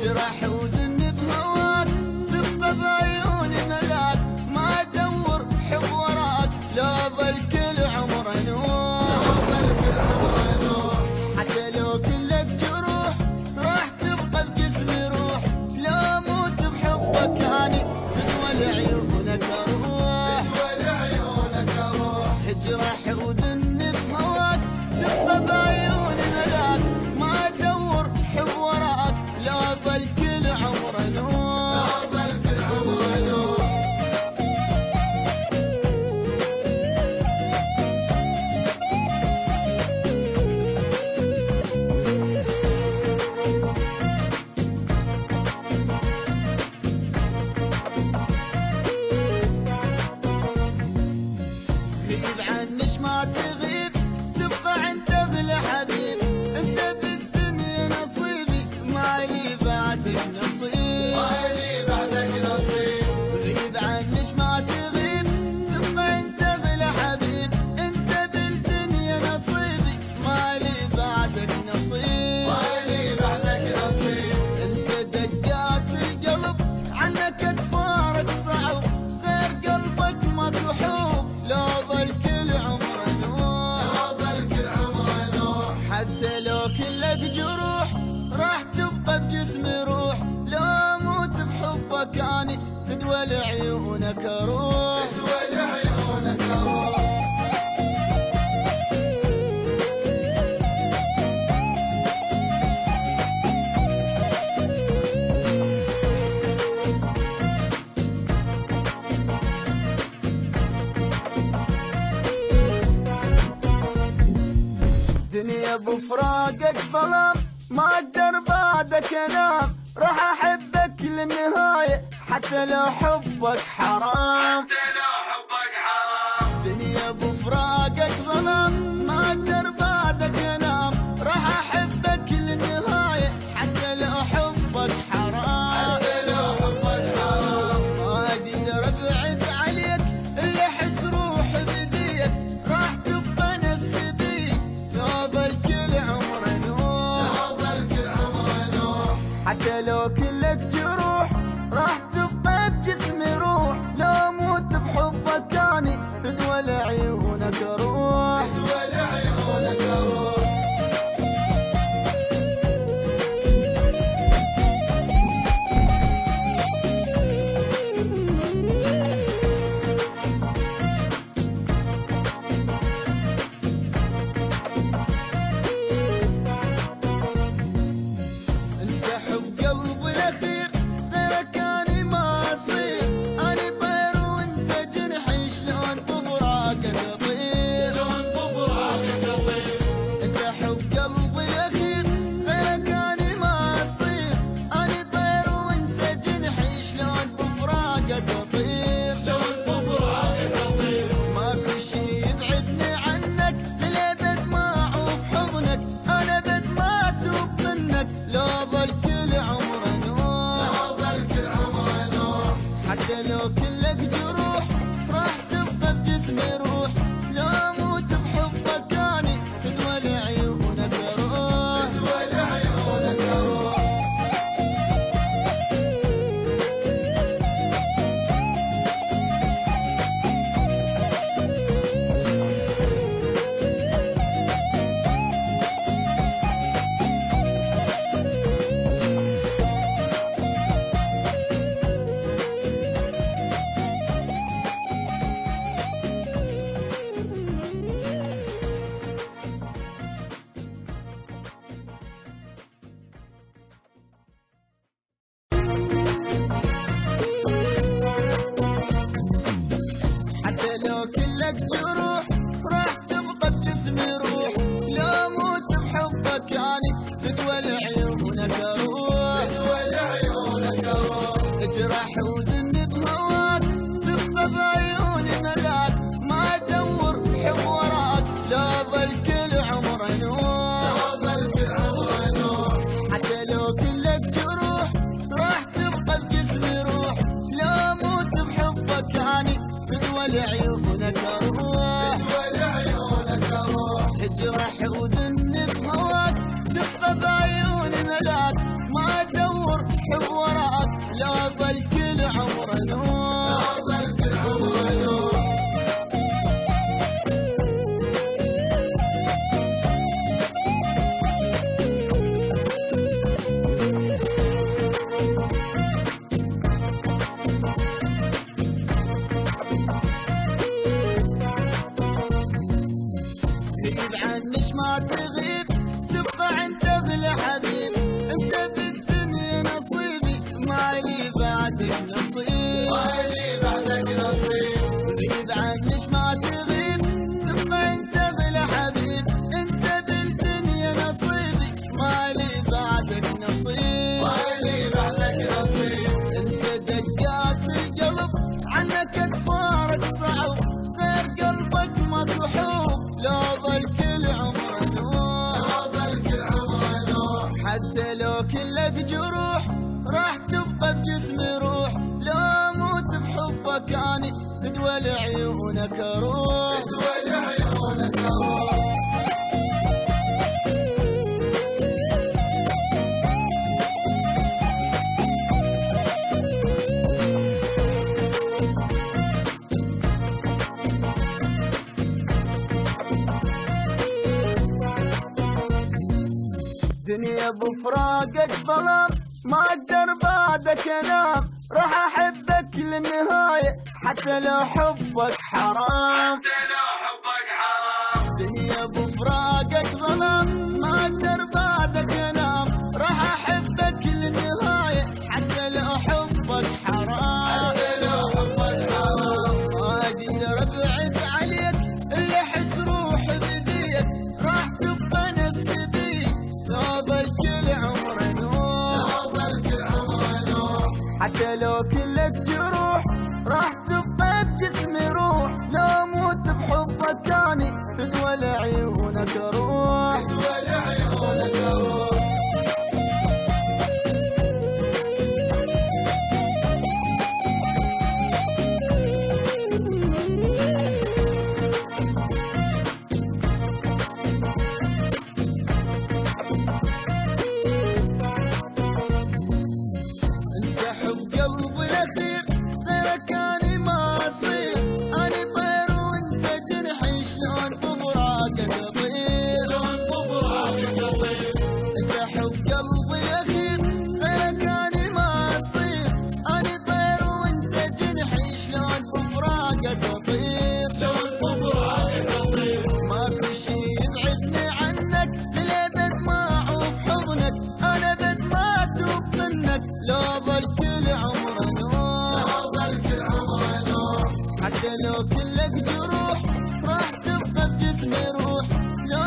اجرح وذني بهواك، تبقى بعيوني ملاك، ما ادور حب وراك، لا ظل كل عمر انوح، حتى لو كلك جروح راح تبقى بجسمي روح، لا موت بحبك اني تدوى لعيونك اروح، اجرح وذني بهواك، تبقى بعيوني ملاك، ما ادور حب وراك، لا ظل كل عمر انوح. غيب عنش ما تغيب، تبقى انت اغلى حبيب، انت بالدنيا نصيبي، ما لي بعدك نصيب، غيب عنش ما تغيب، تبقى انت اغلى حبيب، انت بالدنيا نصيبي، ما لي بعدك نصيب، انت دقات القلب عنك تفارق صعب، غير قلبك ما تحوب، لا ظل كل عمر انوح، حتى لو كلك جروح راح تبقى بجسمي روح، لا اموت بحبك اني تدوى لعيونك اروح. دنيا بفراقك ظلام، ما اقدر بعدك انام، راح احبك للنهاية حتى لو حبك حرام، دنيا بفراقك ظلام، ما اقدر بعدك انام، راح احبك للنهاية حتى لو حبك حرام، ما اقدر ابعد عليك الا احس روحي بديك، راح تبقى نفسي بيك، لا ظل كل عمر انوح، حتى لو كلك جروح راح تبقى بجسمي روح، لا اموت بحبك اني تدوى لعيونك اروح. انت حب قلبي الاخير، غيرك اني ما اصير، اني طير وانت جنحي، شلون ببراقك اطير، انت حب قلبي الاخير، غيرك اني ما اصير، اني طير وانت جنحي، شلون ببراقك اطير، ماكو شي يبعدني عنك، للابد ما اعوف حضنك، انا بد ما اتوب منك، لا ظل كل عمر انوح، حتى لو كلك جروح راح تبقى بجسمي روح، لا اموت بحبك اني تدوى لعيونك اروح. حتى لو كلك جروح راح تبقى بجسمي روح، لا اموت بحبك اني تدوى لعيونك اروح، اجرح وذني بهواك، تبقى بعيوني ملاك، ما ادور حب وراك، لا ظل كل عمر انوح، حتى لو كلك جروح راح تبقى بجسمي روح، لا اموت بحبك اني تدوى لعيونك اروح، اجرح وذني بهواك، تبقى بعيوني ملاك، ما ادور تسحب وراك لا ظل كل عمره نور لا ظل كل عمره نور غيب عنش ما تغيب تبقى انت اغلى حبيب انت بالدنيا نصيبي مالي بعدك نصيب مالي بعدك نصيب غيب عنش ما تغيب تبقى انت اغلى حبيب انت بالدنيا نصيبي مالي بعدك نصيب مالي بعدك نصيب انت دقات القلب عنك اتفارق صعب غير قلبك ما تحوب لا ظل كل عمره نور لا ظل كل عمره نور حتى لو كلك جروح راح تبقى بجسمي روح لو اموت بحبك اني تدوى لعيونك اروح تدوى لعيونك اروح دنيا بفراقك ظلام ما اقدر بعدك انام راح احبك للنهاية حتى لو حبك حرام حتى لو حبك حرام دنيا بفراقك ظلام ما اقدر بعدك انام راح احبك للنهاية حتى لو حبك حرام حتى لو حبك حرام ما اقدر ابعد عليك اللي احس روحي بديك راح تبقى نفسي بيك لا ظل كل عمره نور لا ظل كل عمره نور حتى لو كلك جروح راح تبقى بجسمي روح لو اموت بحبك اني تدوى لعيونك اروح تدوى لعيونك اروح ماكو شي يبعدني عنك للابد ما اعوف حضنك انا بد ما اتوب منك لو ظل كل عمره نور لو ظل كل عمره نور حتى لو كلك جروح راح تبقى بجسمي روح لو